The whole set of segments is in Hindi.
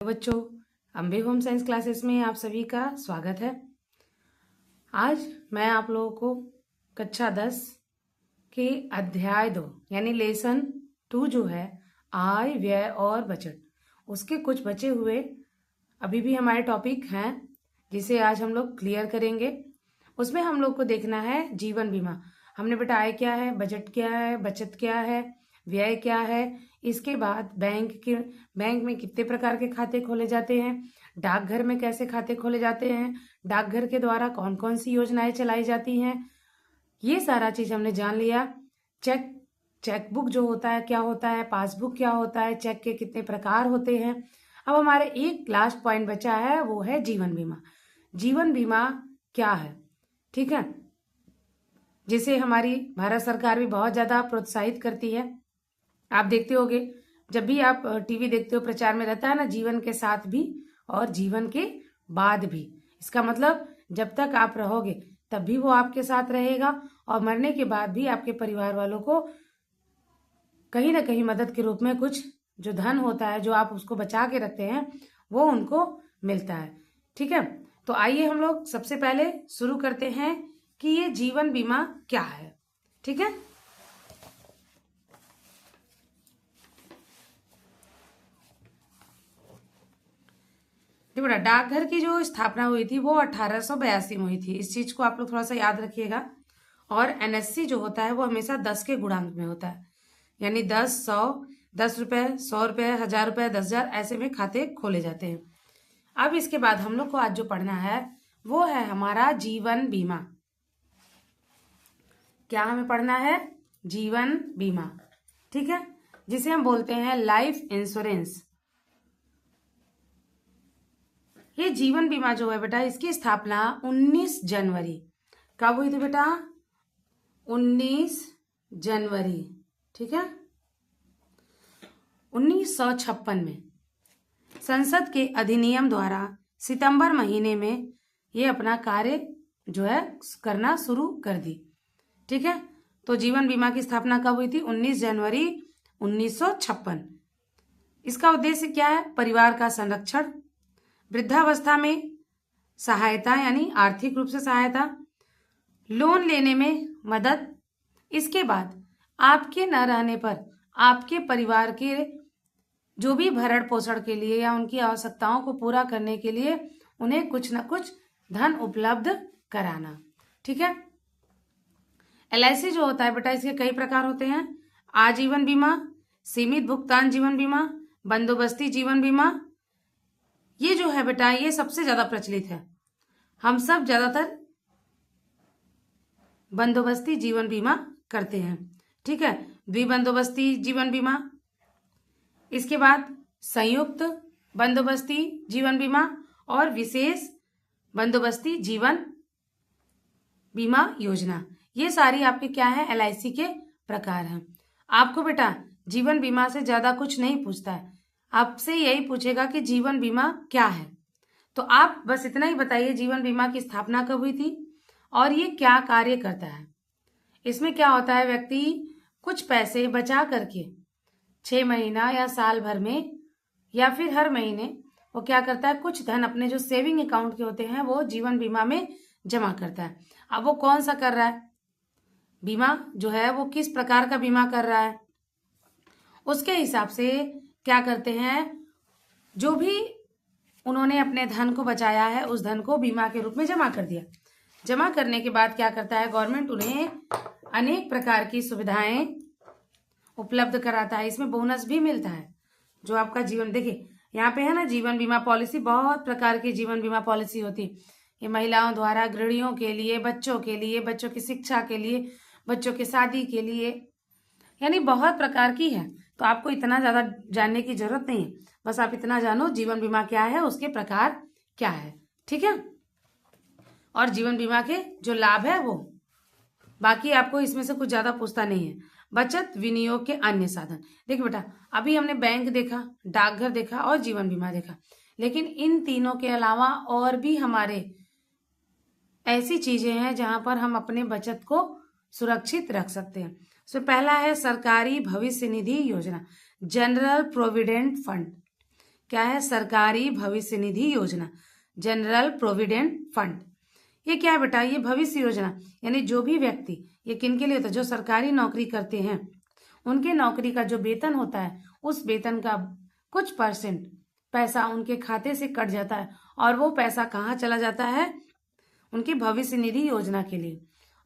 बच्चों, अम्बे होम साइंस क्लासेस में आप सभी का स्वागत है। आज मैं आप लोगों को कक्षा 10 के अध्याय 2 यानी लेसन 2 जो है आय, व्यय और बजट, उसके कुछ बचे हुए अभी भी हमारे टॉपिक हैं जिसे आज हम लोग क्लियर करेंगे। उसमें हम लोग को देखना है जीवन बीमा। हमने बेटा आय क्या है, बजट क्या है, बचत क्या है, व्यय क्या है। इसके बाद बैंक में कितने प्रकार के खाते खोले जाते हैं, डाकघर में कैसे खाते खोले जाते हैं, डाकघर के द्वारा कौन कौन सी योजनाएं चलाई जाती हैं, ये सारा चीज हमने जान लिया। चेकबुक जो होता है क्या होता है, पासबुक क्या होता है, चेक के कितने प्रकार होते हैं। अब हमारे एक लास्ट पॉइंट बचा है, वो है जीवन बीमा। जीवन बीमा क्या है, ठीक है, जिसे हमारी भारत सरकार भी बहुत ज्यादा प्रोत्साहित करती है। आप देखते होगे जब भी आप टीवी देखते हो, प्रचार में रहता है ना, जीवन के साथ भी और जीवन के बाद भी। इसका मतलब जब तक आप रहोगे तब भी वो आपके साथ रहेगा और मरने के बाद भी आपके परिवार वालों को कहीं ना कहीं मदद के रूप में कुछ जो धन होता है, जो आप उसको बचा के रखते हैं, वो उनको मिलता है। ठीक है, तो आइए हम लोग सबसे पहले शुरू करते हैं कि ये जीवन बीमा क्या है। ठीक है, देखो बेटा, डाकघर की जो स्थापना हुई थी वो 1882 में हुई थी। इस चीज को आप लोग थोड़ा सा याद रखिएगा। और एनएससी जो होता है वो हमेशा 10 के गुणांक में होता है, यानी 10, 100, 10 रुपए, 100 रुपए, 1000 रुपए, 10,000 ऐसे में खाते खोले जाते हैं। अब इसके बाद हम लोग को आज जो पढ़ना है वो है हमारा जीवन बीमा। क्या हमें पढ़ना है? जीवन बीमा। ठीक है, जिसे हम बोलते हैं लाइफ इंश्योरेंस। ये जीवन बीमा जो है बेटा, इसकी स्थापना 19 जनवरी कब हुई थी बेटा? 19 जनवरी, ठीक है, 1956 में संसद के अधिनियम द्वारा सितंबर महीने में ये अपना कार्य जो है करना शुरू कर दी। ठीक है, तो जीवन बीमा की स्थापना कब हुई थी? 19 जनवरी 1956। इसका उद्देश्य क्या है? परिवार का संरक्षण, वृद्धावस्था में सहायता यानी आर्थिक रूप से सहायता, लोन लेने में मदद। इसके बाद आपके न रहने पर आपके परिवार के जो भी भरण पोषण के लिए या उनकी आवश्यकताओं को पूरा करने के लिए उन्हें कुछ न कुछ धन उपलब्ध कराना। ठीक है, एलआईसी जो होता है बेटा, इसके कई प्रकार होते हैं। आजीवन बीमा, सीमित भुगतान जीवन बीमा, बंदोबस्ती जीवन बीमा। ये जो है बेटा, ये सबसे ज्यादा प्रचलित है। हम सब ज्यादातर बंदोबस्ती जीवन बीमा करते हैं। ठीक है, द्विबंदोबस्ती जीवन बीमा, इसके बाद संयुक्त बंदोबस्ती जीवन बीमा और विशेष बंदोबस्ती जीवन बीमा योजना। ये सारी आपके क्या है? एलआईसी के प्रकार हैं। आपको बेटा जीवन बीमा से ज्यादा कुछ नहीं पूछता है, आपसे यही पूछेगा कि जीवन बीमा क्या है। तो आप बस इतना ही बताइए, जीवन बीमा की स्थापना कब हुई थी और ये क्या कार्य करता है। इसमें क्या होता है, व्यक्ति कुछ पैसे बचा करके 6 महीना या साल भर में या फिर हर महीने वो क्या करता है, कुछ धन अपने जो सेविंग अकाउंट के होते हैं वो जीवन बीमा में जमा करता है। अब वो कौन सा कर रहा है बीमा, जो है वो किस प्रकार का बीमा कर रहा है, उसके हिसाब से क्या करते हैं, जो भी उन्होंने अपने धन को बचाया है उस धन को बीमा के रूप में जमा कर दिया। जमा करने के बाद क्या करता है, गवर्नमेंट उन्हें अनेक प्रकार की सुविधाएं उपलब्ध कराता है। इसमें बोनस भी मिलता है। जो आपका जीवन, देखिए यहाँ पे है ना, जीवन बीमा पॉलिसी, बहुत प्रकार की जीवन बीमा पॉलिसी होती है। ये महिलाओं द्वारा, गृहिणियों के लिए, बच्चों के लिए, बच्चों की शिक्षा के लिए, बच्चों की शादी के लिए, यानी बहुत प्रकार की है। तो आपको इतना ज्यादा जानने की जरूरत नहीं है, बस आप इतना जानो जीवन बीमा क्या है, उसके प्रकार क्या है। ठीक है, और जीवन बीमा के जो लाभ है वो, बाकी आपको इसमें से कुछ ज्यादा पूछता नहीं है। बचत विनियोग के अन्य साधन, देखिए बेटा, अभी हमने बैंक देखा, डाकघर देखा और जीवन बीमा देखा, लेकिन इन तीनों के अलावा और भी हमारे ऐसी चीजें हैं जहां पर हम अपने बचत को सुरक्षित रख सकते हैं। सो पहला है सरकारी भविष्य निधि योजना, जनरल प्रोविडेंट फंड। क्या है? सरकारी भविष्य निधि योजना, जनरल प्रोविडेंट फंड। ये क्या है बेटा? ये भविष्य योजना, यानी जो भी व्यक्ति, ये किन के लिए होता है? जो सरकारी नौकरी करते हैं, उनके नौकरी का जो वेतन होता है, उस वेतन का कुछ परसेंट पैसा उनके खाते से कट जाता है, और वो पैसा कहाँ चला जाता है? उनकी भविष्य निधि योजना के लिए,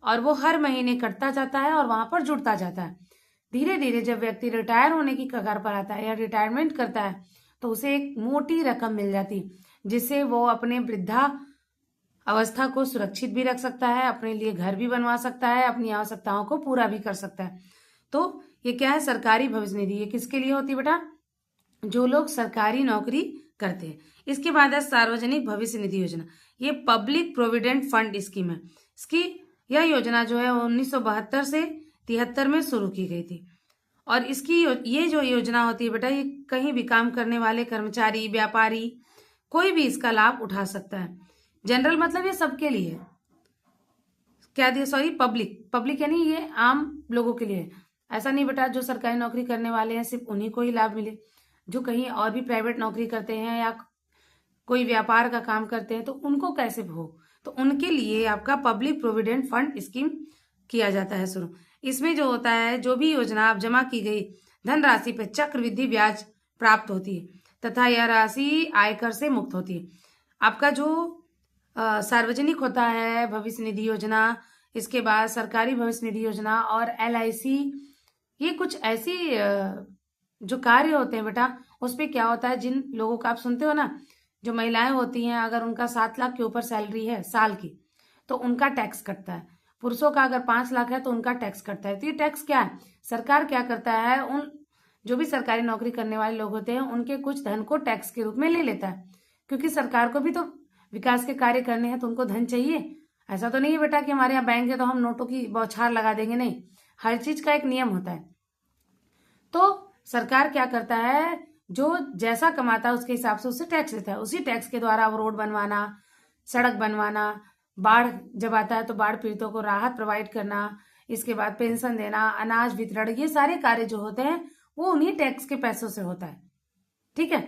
और वो हर महीने कटता जाता है और वहां पर जुड़ता जाता है। धीरे धीरे जब व्यक्ति रिटायर होने की कगार पर आता है या रिटायरमेंट करता है, तो उसे एक मोटी रकम मिल जाती है, जिससे वो अपने वृद्धा अवस्था को सुरक्षित भी रख सकता है, अपने लिए घर भी बनवा सकता है, अपनी आवश्यकताओं को पूरा भी कर सकता है। तो ये क्या है? सरकारी भविष्य निधि। ये किसके लिए होती है बेटा? जो लोग सरकारी नौकरी करते हैं। इसके बाद है सार्वजनिक भविष्य निधि योजना। ये पब्लिक प्रोविडेंट फंड स्कीम है। इसकी यह योजना जो है 1972 से 73 में शुरू की गई थी, और इसकी ये जो योजना होती है बेटा, ये कहीं भी काम करने वाले कर्मचारी, व्यापारी, कोई भी इसका लाभ उठा सकता है। जनरल मतलब ये सबके लिए है। क्या दिया? सॉरी, पब्लिक यानी ये आम लोगों के लिए। ऐसा नहीं बेटा जो सरकारी नौकरी करने वाले हैं सिर्फ उन्हीं को ही लाभ मिले, जो कहीं और भी प्राइवेट नौकरी करते हैं या कोई व्यापार का काम करते हैं तो उनको कैसे हो? तो उनके लिए आपका पब्लिक प्रोविडेंट फंड स्कीम किया जाता है शुरू। इसमें जो होता है, जो भी योजना आप जमा की गई धनराशि पर चक्रवृद्धि ब्याज प्राप्त होती है, तथा यह राशि आयकर से मुक्त होती है। आपका जो सार्वजनिक होता है भविष्य निधि योजना, इसके बाद सरकारी भविष्य निधि योजना और LIC, ये कुछ ऐसी जो कार्य होते हैं बेटा, उस पे क्या होता है, जिन लोगों का आप सुनते हो ना, जो महिलाएं होती हैं, अगर उनका 7 लाख के ऊपर सैलरी है साल की, तो उनका टैक्स कटता है। पुरुषों का अगर 5 लाख है तो उनका टैक्स कटता है। तो ये टैक्स क्या है? सरकार क्या करता है, उन जो भी सरकारी नौकरी करने वाले लोग होते हैं उनके कुछ धन को टैक्स के रूप में ले लेता है, क्योंकि सरकार को भी तो विकास के कार्य करने हैं, तो उनको धन चाहिए। ऐसा तो नहीं है बेटा कि हमारे यहाँ बैंक है तो हम नोटों की बौछार लगा देंगे, नहीं, हर चीज का एक नियम होता है। तो सरकार क्या करता है, जो जैसा कमाता है उसके हिसाब से उसे टैक्स देता है। उसी टैक्स के द्वारा वो रोड बनवाना, सड़क बनवाना, बाढ़ जब आता है तो बाढ़ पीड़ितों को राहत प्रोवाइड करना, इसके बाद पेंशन देना, अनाज वितरण, ये सारे कार्य जो होते हैं वो उन्हीं टैक्स के पैसों से होता है। ठीक है?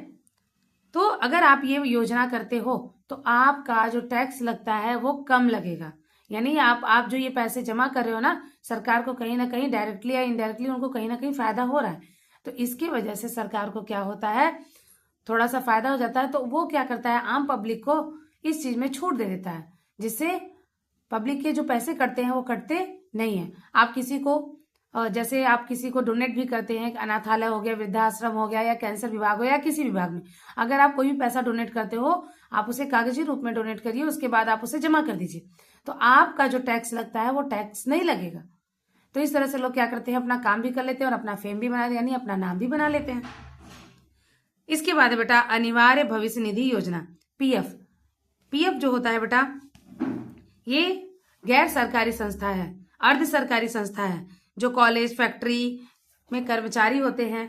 तो अगर आप ये योजना करते हो तो आपका जो टैक्स लगता है वो कम लगेगा। यानी आप जो ये पैसे जमा कर रहे हो ना, सरकार को कहीं ना कहीं डायरेक्टली या इनडायरेक्टली उनको कहीं ना कहीं फायदा हो रहा है। तो इसकी वजह से सरकार को क्या होता है, थोड़ा सा फायदा हो जाता है। तो वो क्या करता है, आम पब्लिक को इस चीज में छूट दे देता है, जिससे पब्लिक के जो पैसे कटते हैं वो कटते नहीं है। आप किसी को जैसे आप किसी को डोनेट भी करते हैं, अनाथालय हो गया, वृद्धाश्रम हो गया, या कैंसर विभाग हो, या किसी विभाग में, अगर आप कोई भी पैसा डोनेट करते हो, आप उसे कागजी रूप में डोनेट करिए, उसके बाद आप उसे जमा कर दीजिए, तो आपका जो टैक्स लगता है वो टैक्स नहीं लगेगा। तो इस तरह से लोग क्या करते हैं, अपना काम भी कर लेते हैं और अपना फेम भी बना, यानी अपना नाम भी बना लेते हैं। इसके बाद है बेटा अनिवार्य भविष्य निधि योजना, PF। PF जो होता है बेटा, ये गैर सरकारी संस्था है, अर्ध सरकारी संस्था है, जो कॉलेज, फैक्ट्री में कर्मचारी होते हैं,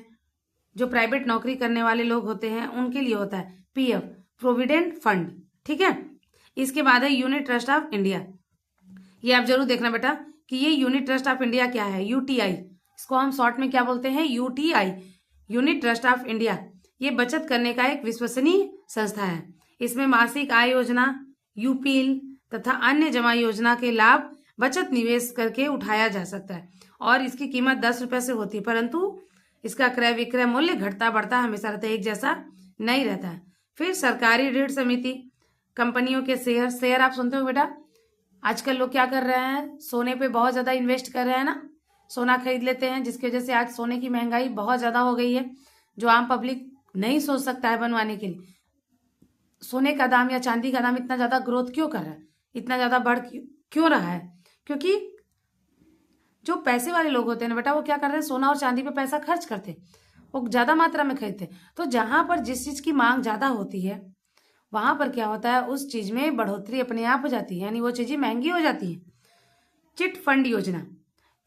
जो प्राइवेट नौकरी करने वाले लोग होते हैं, उनके लिए होता है PF, प्रोविडेंट फंड। ठीक है? इसके बाद है यूनिट ट्रस्ट ऑफ इंडिया। ये आप जरूर देखना बेटा कि ये यूनिट ट्रस्ट ऑफ इंडिया क्या है, UTI, इसको हम शॉर्ट में क्या बोलते हैं, UTI, unit trust of India. ये बचत करने का एक विश्वसनीय संस्था है। इसमें मासिक आय योजना, यूपीएल तथा अन्य जमा योजना के लाभ बचत निवेश करके उठाया जा सकता है, और इसकी कीमत 10 रुपए से होती है, परंतु इसका क्रय विक्रय मूल्य घटता बढ़ता हमेशा रहता है, एक जैसा नहीं रहता है। फिर सरकारी ऋण समिति, कंपनियों के शेयर आप सुनते हो बेटा, आजकल लोग क्या कर रहे हैं, सोने पे बहुत ज्यादा इन्वेस्ट कर रहे हैं ना, सोना खरीद लेते हैं, जिसकी वजह से आज सोने की महंगाई बहुत ज्यादा हो गई है, जो आम पब्लिक नहीं सोच सकता है बनवाने के लिए। सोने का दाम या चांदी का दाम इतना ज्यादा ग्रोथ क्यों कर रहा है, इतना ज्यादा बढ़ क्यों रहा है? क्योंकि जो पैसे वाले लोग होते हैं ना बेटा, वो क्या कर रहे हैं, सोना और चांदी पे पैसा खर्च करते हैं, वो ज्यादा मात्रा में खरीदते हैं। तो जहां पर जिस चीज की मांग ज्यादा होती है वहां पर क्या होता है, उस चीज में बढ़ोतरी अपने आप हो जाती है, यानी वो चीजें महंगी हो जाती है। चिट फंड योजना,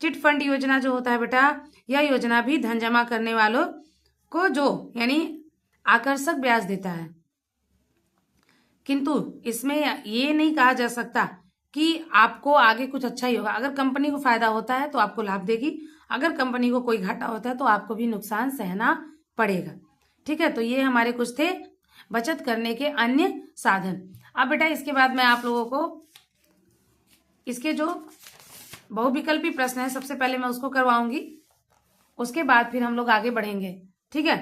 चिट फंड योजना जो होता है बेटा, यह योजना भी धन जमा करने वालों को जो यानी आकर्षक ब्याज देता है, किंतु इसमें ये नहीं कहा जा सकता कि आपको आगे कुछ अच्छा ही होगा। अगर कंपनी को फायदा होता है तो आपको लाभ देगी, अगर कंपनी को कोई घाटा होता है तो आपको भी नुकसान सहना पड़ेगा। ठीक है, तो ये हमारे कुछ थे बचत करने के अन्य साधन। अब बेटा इसके बाद मैं आप लोगों को इसके जो बहुविकल्पी प्रश्न है सबसे पहले मैं उसको करवाऊंगी, उसके बाद फिर हम लोग आगे बढ़ेंगे। ठीक है,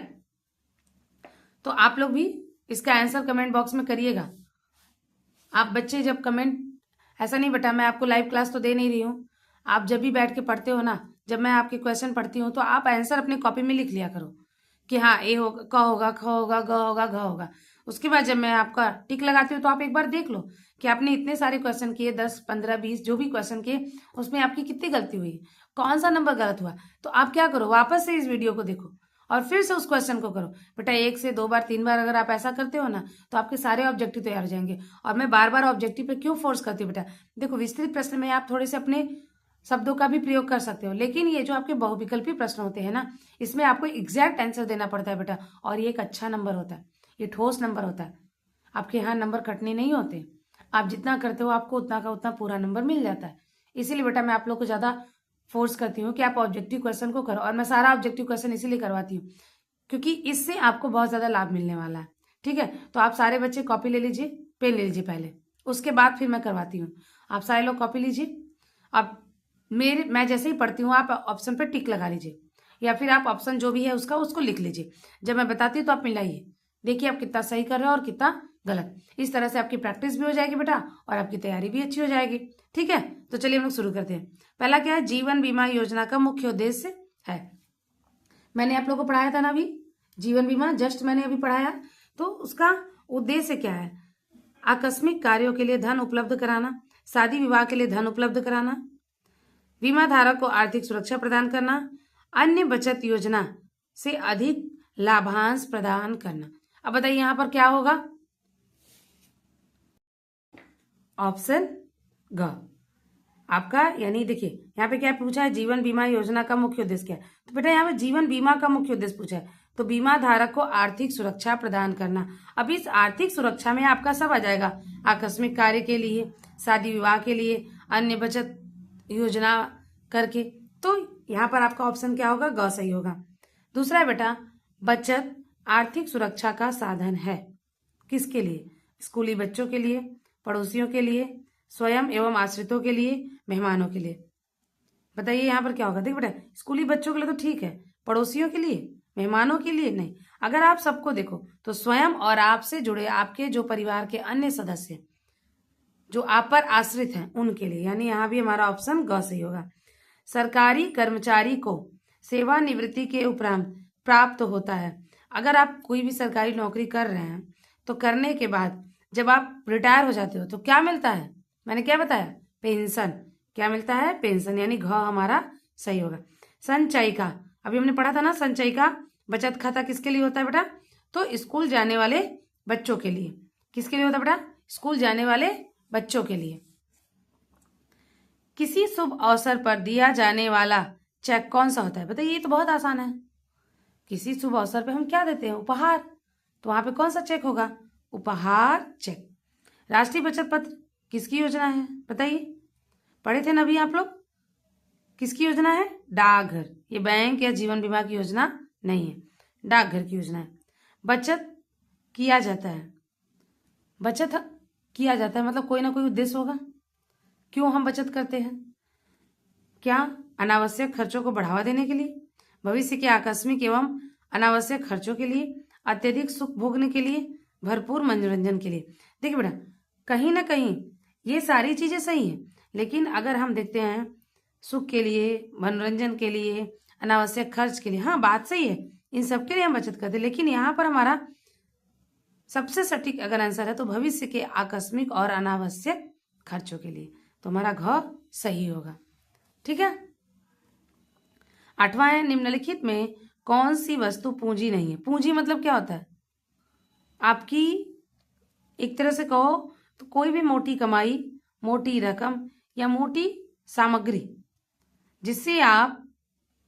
तो आप लोग भी इसका आंसर कमेंट बॉक्स में करिएगा। आप बच्चे जब कमेंट, ऐसा नहीं बेटा मैं आपको लाइव क्लास तो दे नहीं रही हूँ, आप जब भी बैठ के पढ़ते हो ना, जब मैं आपके क्वेश्चन पढ़ती हूँ तो आप आंसर अपने कॉपी में लिख लिया करो कि हाँ ए होगा, क होगा, ख होगा, ग होगा, घ होगा। उसके बाद जब मैं आपका टिक लगाती हूँ तो आप एक बार देख लो कि आपने इतने सारे क्वेश्चन किए, 10, 15, 20 जो भी क्वेश्चन किए, उसमें आपकी कितनी गलती हुई, कौन सा नंबर गलत हुआ। तो आप क्या करो, वापस से इस वीडियो को देखो और फिर से उस क्वेश्चन को करो। बेटा 1 से 2 बार 3 बार अगर आप ऐसा करते हो ना तो आपके सारे ऑब्जेक्टिव तैयार हो जाएंगे। और मैं बार बार ऑब्जेक्टिव पे क्यों फोर्स करती हूँ बेटा, देखो विस्तृत प्रश्न में आप थोड़े से अपने शब्दों का भी प्रयोग कर सकते हो, लेकिन ये जो आपके बहुविकल्पी प्रश्न होते हैं ना, इसमें आपको एग्जैक्ट आंसर देना पड़ता है बेटा, और ये एक अच्छा नंबर होता है, ये ठोस नंबर होता है। आपके यहाँ नंबर कटने नहीं होते, आप जितना करते हो आपको उतना का उतना पूरा नंबर मिल जाता है। इसीलिए बेटा मैं आप लोग को ज़्यादा फोर्स करती हूँ कि आप ऑब्जेक्टिव क्वेश्चन को करो, और मैं सारा ऑब्जेक्टिव क्वेश्चन इसीलिए करवाती हूँ क्योंकि इससे आपको बहुत ज़्यादा लाभ मिलने वाला है। ठीक है, तो आप सारे बच्चे कॉपी ले लीजिए, पेन ले लीजिए पहले, उसके बाद फिर मैं करवाती हूँ। आप सारे लोग कॉपी लीजिए, आप मैं जैसे ही पढ़ती हूँ आप ऑप्शन पर टिक लगा लीजिए, या फिर आप ऑप्शन जो भी है उसको लिख लीजिए। जब मैं बताती हूँ तो आप मिलाइए, देखिए आप कितना सही कर रहे हो और कितना गलत। इस तरह से आपकी प्रैक्टिस भी हो जाएगी बेटा और आपकी तैयारी भी अच्छी हो जाएगी। ठीक है, तो चलिए हम लोग शुरू करते हैं। पहला क्या है, जीवन बीमा योजना का मुख्य उद्देश्य है। मैंने आप लोगों को पढ़ाया था ना अभी, जीवन बीमा जस्ट मैंने अभी पढ़ाया, तो उसका उद्देश्य क्या है, आकस्मिक कार्यों के लिए धन उपलब्ध कराना, शादी विवाह के लिए धन उपलब्ध कराना, बीमा धारक को आर्थिक सुरक्षा प्रदान करना, अन्य बचत योजना से अधिक लाभांश प्रदान करना। अब बताइए यहां पर क्या होगा, ऑप्शन ग आपका, यानी देखिए यहाँ पे क्या पूछा है, जीवन बीमा योजना का मुख्य उद्देश्य क्या है। तो बेटा यहाँ पे जीवन बीमा का मुख्य उद्देश्य पूछा है, तो बीमा धारक को आर्थिक सुरक्षा प्रदान करना। अब इस आर्थिक सुरक्षा में आपका सब आ जाएगा, आकस्मिक कार्य के लिए, शादी विवाह के लिए, अन्य बचत योजना करके। तो यहाँ पर आपका ऑप्शन क्या होगा, ग सही होगा। दूसरा है बेटा, बचत आर्थिक सुरक्षा का साधन है, किसके लिए, स्कूली बच्चों के लिए, पड़ोसियों के लिए, स्वयं एवं आश्रितों के लिए, मेहमानों के लिए। बताइए यहाँ पर क्या होगा, देखिए बेटा स्कूली बच्चों के लिए तो ठीक है, पड़ोसियों के लिए, मेहमानों के लिए नहीं। अगर आप सबको देखो तो स्वयं और आपसे जुड़े आपके जो परिवार के अन्य सदस्य जो आप पर आश्रित हैं उनके लिए, यानी यहाँ भी हमारा ऑप्शन ग सही होगा। सरकारी कर्मचारी को सेवानिवृत्ति के उपरांत प्राप्त होता है। अगर आप कोई भी सरकारी नौकरी कर रहे हैं तो करने के बाद जब आप रिटायर हो जाते हो तो क्या मिलता है, मैंने क्या बताया, पेंशन। क्या मिलता है, पेंशन, यानी घ हमारा सही होगा। संचयिका, अभी हमने पढ़ा था ना, संचयिका बचत खाता किसके लिए होता है बेटा, तो स्कूल जाने वाले बच्चों के लिए। किसके लिए होता है बेटा, स्कूल जाने वाले बच्चों के लिए। किसी शुभ अवसर पर दिया जाने वाला चेक कौन सा होता है, बताइए, ये तो बहुत आसान है। किसी शुभ अवसर पर हम क्या देते हैं, उपहार, तो वहां पे कौन सा चेक होगा, उपहार चेक। राष्ट्रीय बचत पत्र किसकी योजना है, बताइए, पढ़े थे ना अभी आप लोग, किसकी योजना है, डाकघर। ये बैंक या जीवन बीमा की योजना नहीं है, डाकघर की योजना है। बचत किया जाता है, बचत किया जाता है मतलब कोई ना कोई उद्देश्य होगा, क्यों हम बचत करते हैं, क्या अनावश्यक खर्चों को बढ़ावा देने के लिए, भविष्य के आकस्मिक एवं अनावश्यक खर्चों के लिए, अत्यधिक सुख भोगने के लिए, भरपूर मनोरंजन के लिए। देखिए बेटा कहीं ना कहीं ये सारी चीजें सही हैं, लेकिन अगर हम देखते हैं सुख के लिए, मनोरंजन के लिए, अनावश्यक खर्च के लिए, हाँ बात सही है, इन सब के लिए हम बचत करते हैं, लेकिन यहाँ पर हमारा सबसे सटीक अगर आंसर है तो भविष्य के आकस्मिक और अनावश्यक खर्चों के लिए, तो हमारा घ सही होगा। ठीक है, 8वां है, निम्नलिखित में कौन सी वस्तु पूंजी नहीं है। पूंजी मतलब क्या होता है, आपकी एक तरह से कहो तो कोई भी मोटी कमाई, मोटी रकम या मोटी सामग्री जिससे आप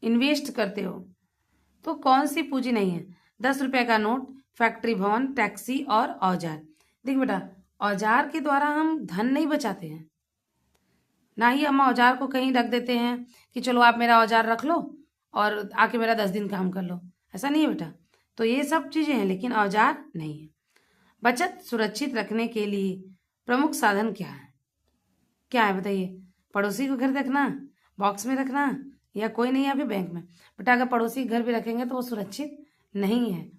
इन्वेस्ट करते हो, तो कौन सी पूंजी नहीं है। 10 रुपए का नोट, फैक्ट्री भवन, टैक्सी और औजार। देखिए बेटा औजार के द्वारा हम धन नहीं बचाते हैं, ना ही हम औजार को कहीं रख देते हैं कि चलो आप मेरा औजार रख लो और आके मेरा 10 दिन काम कर लो, ऐसा नहीं है बेटा। तो ये सब चीजें हैं, लेकिन औजार नहीं है। बचत सुरक्षित रखने के लिए प्रमुख साधन क्या है? क्या है बताइए? पड़ोसी को घर रखना, बॉक्स में रखना, या कोई नहीं, या फिर बैंक में? बेटा अगर पड़ोसी घर भी रखेंगे तो वो सुरक्षित नहीं है,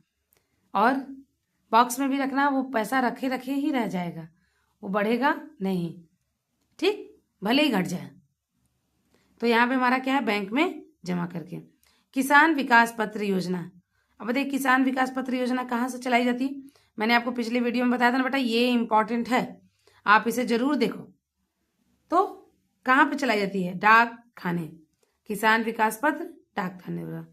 और बॉक्स में भी रखना, वो पैसा रखे रखे ही रह जाएगा, वो बढ़ेगा नहीं, ठीक, भले ही घट जाए। तो यहाँ पे हमारा क्या है? बैंक में जमा करके। किसान विकास पत्र योजना, अब बताइए किसान विकास पत्र योजना कहाँ से चलाई जाती है? मैंने आपको पिछले वीडियो में बताया था ना बेटा, ये इंपॉर्टेंट है, आप इसे जरूर देखो। तो कहाँ पे चलाई जाती है? डाक खाने। किसान विकास पत्र डाक खाने द्वारा।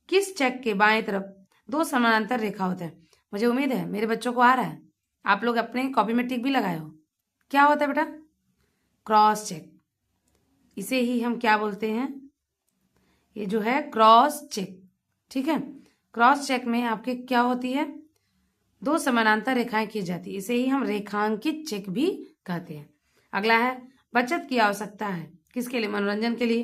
किस चेक के बाएं तरफ 2 समानांतर रेखा होता है? मुझे उम्मीद है मेरे बच्चों को आ रहा है, आप लोग अपने कॉपी में टिक भी लगाए हो। क्या होता है बेटा? Cross check. इसे ही हम क्या बोलते हैं? ये जो है क्रॉस चेक, ठीक है। क्रॉस चेक में आपके क्या होती है? 2 समानांतर रेखाएं खींच जाती है, इसे ही हम रेखांकित चेक भी कहते हैं। अगला है बचत की आवश्यकता है किसके लिए? मनोरंजन के लिए,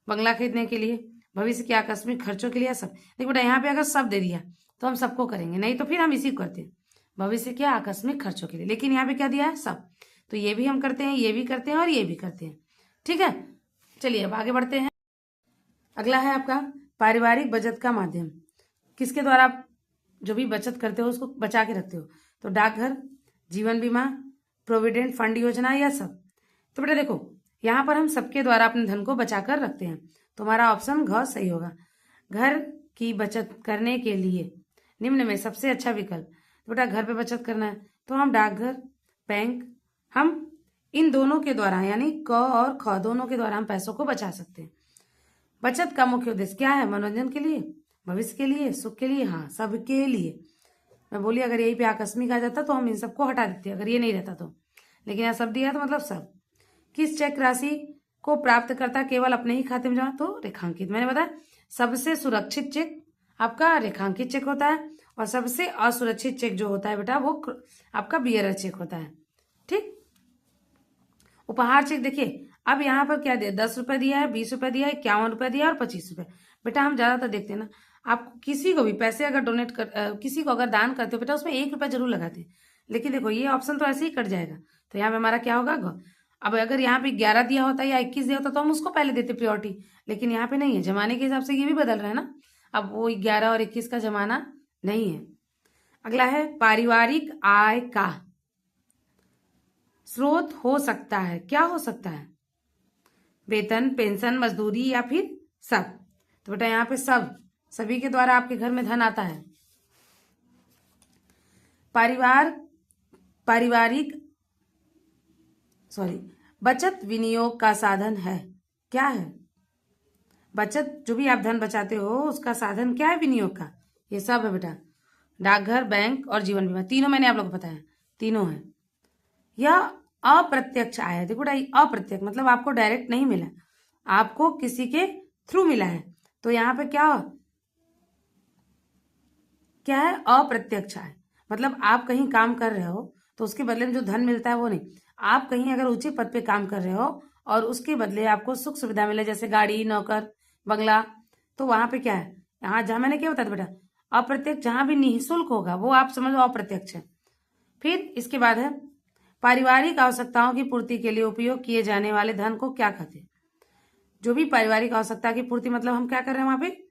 बंगला खरीदने के लिए, भविष्य के आकस्मिक खर्चों के लिए, सब। देखो बेटा यहाँ पे अगर सब दे दिया तो हम सबको करेंगे, नहीं तो फिर हम इसी को करते हैं, भविष्य के आकस्मिक खर्चों के लिए। लेकिन यहाँ पे क्या दिया है? सब। तो ये भी हम करते हैं, ये भी करते हैं, और ये भी करते हैं, ठीक है। चलिए अब आगे बढ़ते हैं। अगला है आपका पारिवारिक बचत का माध्यम। किसके द्वारा आप जो भी बचत करते हो उसको बचा के रखते हो? तो डाकघर, जीवन बीमा, प्रोविडेंट फंड योजना, या सब। तो बेटा देखो यहाँ पर हम सबके द्वारा अपने धन को बचा कर रखते हैं, तो हमारा ऑप्शन घ सही होगा। घर की बचत करने के लिए निम्न में सबसे अच्छा विकल्प। तो बेटा घर पे बचत करना है तो हम डाकघर, बैंक, हम इन दोनों के द्वारा, यानी क और ख दोनों के द्वारा हम पैसों को बचा सकते हैं। बचत का मुख्य उद्देश्य क्या है? मनोरंजन के लिए, भविष्य के लिए, सुख के लिए, हाँ सबके लिए। मैं बोली अगर यही पे आकस्मिक आ जाता तो हम इन सबको हटा देते, अगर ये नहीं रहता तो, लेकिन यहाँ सब दिया तो मतलब सब। किस चेक राशि को प्राप्तकर्ता केवल अपने ही खाते में जमा? तो रेखांकित। मैंने बताया सबसे सुरक्षित चेक आपका रेखांकित चेक होता है, और सबसे असुरक्षित चेक जो होता है बेटा वो आपका बियरर चेक होता है, ठीक। उपहार चेक देखिए, अब यहाँ पर क्या दिया? 10 रुपए दिया है, 20 रुपए दिया है, 51 रुपए दिया है, और 25 रुपए। बेटा हम ज्यादातर देखते हैं ना, आप किसी को भी पैसे अगर डोनेट कर किसी को अगर दान करते हो बेटा, उसमें 1 रुपया जरूर लगाते हैं। लेकिन देखो ये ऑप्शन तो ऐसे ही कट जाएगा, तो यहाँ पे हमारा क्या होगा? अब अगर यहाँ पे 11 दिया होता या 21 दिया होता तो हम उसको पहले देते प्रियोरिटी, लेकिन यहाँ पे नहीं है, जमाने के हिसाब से ये भी बदल रहा है ना, अब वो 11 और 21 का जमाना नहीं है। अगला है पारिवारिक आय का स्रोत हो सकता है, क्या हो सकता है? वेतन, पेंशन, मजदूरी, या फिर सब। तो बेटा यहाँ पे सब, सभी के द्वारा आपके घर में धन आता है। पारिवारिक बचत विनियोग का साधन है, क्या है? बचत जो भी आप धन बचाते हो उसका साधन क्या है विनियोग का? ये सब है बेटा, डाकघर, बैंक और जीवन बीमा, तीनों मैंने आप लोगों को बताया, तीनों है। यह अप्रत्यक्ष आय है। देखो बेटा अप्रत्यक्ष मतलब आपको डायरेक्ट नहीं मिला, आपको किसी के थ्रू मिला है। तो यहाँ पे क्या है? अप्रत्यक्ष आय मतलब आप कहीं काम कर रहे हो तो उसके बदले में जो धन मिलता है वो नहीं। आप कहीं अगर ऊंचे पद पे काम कर रहे हो और उसके बदले आपको सुख सुविधा मिले, जैसे गाड़ी, नौकर, बंगला, तो वहां पे क्या है? यहाँ जहां मैंने क्या बताया बेटा, अप्रत्यक्ष, जहां भी निःशुल्क होगा वो आप समझो अप्रत्यक्ष है। फिर इसके बाद है पारिवारिक आवश्यकताओं की पूर्ति के लिए उपयोग किए जाने वाले धन को क्या कहते हैं? जो भी पारिवारिक आवश्यकता की पूर्ति मतलब हम क्या कर रहे हैं, वहां पे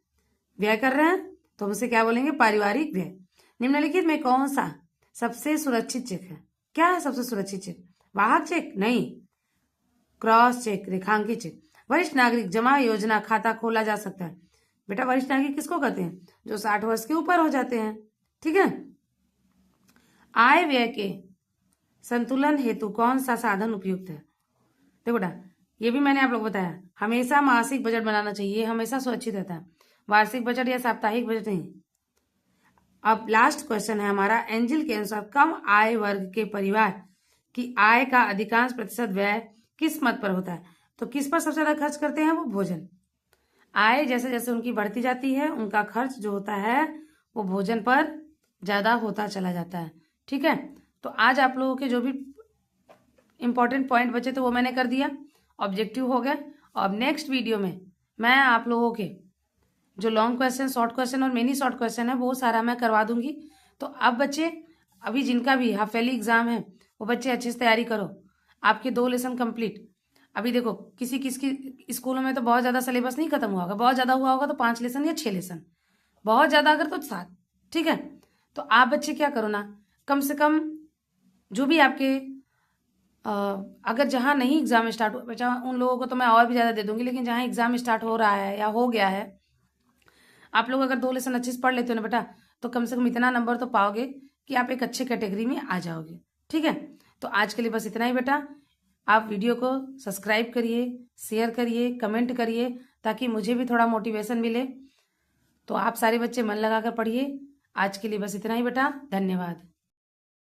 व्यय कर रहे हैं, तो हम उसे क्या बोलेंगे? पारिवारिक व्यय। निम्नलिखित में कौन सा सबसे सुरक्षित चेक है? क्या है सबसे सुरक्षित चेक? वाहक चेक नहीं, क्रॉस चेक, रेखांकित चेक। वरिष्ठ नागरिक जमा योजना खाता खोला जा सकता है। बेटा वरिष्ठ नागरिक किसको कहते हैं? जो 60 वर्ष के ऊपर हो जाते हैं, ठीक है। आय व्यय के संतुलन हेतु कौन सा साधन उपयुक्त है? देखो बेटा ये भी मैंने आप लोग बताया, हमेशा मासिक बजट बनाना चाहिए, हमेशा सुरक्षित रहता है, वार्षिक बजट या साप्ताहिक बजट नहीं। अब लास्ट क्वेश्चन है हमारा, एंजल के अनुसार कम आय वर्ग के परिवार की आय का अधिकांश प्रतिशत व्यय किस मद पर होता है? तो किस पर सबसे ज्यादा खर्च करते हैं? वो भोजन। आय जैसे जैसे उनकी बढ़ती जाती है उनका खर्च जो होता है वो भोजन पर ज्यादा होता चला जाता है, ठीक है। तो आज आप लोगों के जो भी इंपॉर्टेंट पॉइंट बचे थे वो मैंने कर दिया, ऑब्जेक्टिव हो गया। अब नेक्स्ट वीडियो में मैं आप लोगों के जो लॉन्ग क्वेश्चन, शॉर्ट क्वेश्चन और मिनी शॉर्ट क्वेश्चन है वो सारा मैं करवा दूंगी। तो अब बच्चे, अभी जिनका भी हाफ ईयरली एग्जाम है वो बच्चे अच्छे से तैयारी करो। आपके 2 लेसन कंप्लीट। अभी देखो किसी किसकी स्कूलों में तो बहुत ज़्यादा सिलेबस नहीं खत्म हुआ होगा, बहुत ज़्यादा हुआ होगा तो 5 लेसन या 6 लेसन, बहुत ज़्यादा अगर तो 7। ठीक है, तो आप बच्चे क्या करो ना, कम से कम जो भी आपके अगर जहाँ नहीं एग्जाम स्टार्ट हो, बच्चा उन लोगों को तो मैं और भी ज़्यादा दे दूंगी, लेकिन जहाँ एग्जाम स्टार्ट हो रहा है या हो गया है, आप लोग अगर 2 लेसन अच्छे से पढ़ लेते हो ना बेटा, तो कम से कम इतना नंबर तो पाओगे कि आप एक अच्छे कैटेगरी में आ जाओगे। ठीक है, तो आज के लिए बस इतना ही बेटा। आप वीडियो को सब्सक्राइब करिए, शेयर करिए, कमेंट करिए, ताकि मुझे भी थोड़ा मोटिवेशन मिले। तो आप सारे बच्चे मन लगाकर पढ़िए। आज के लिए बस इतना ही बेटा, धन्यवाद।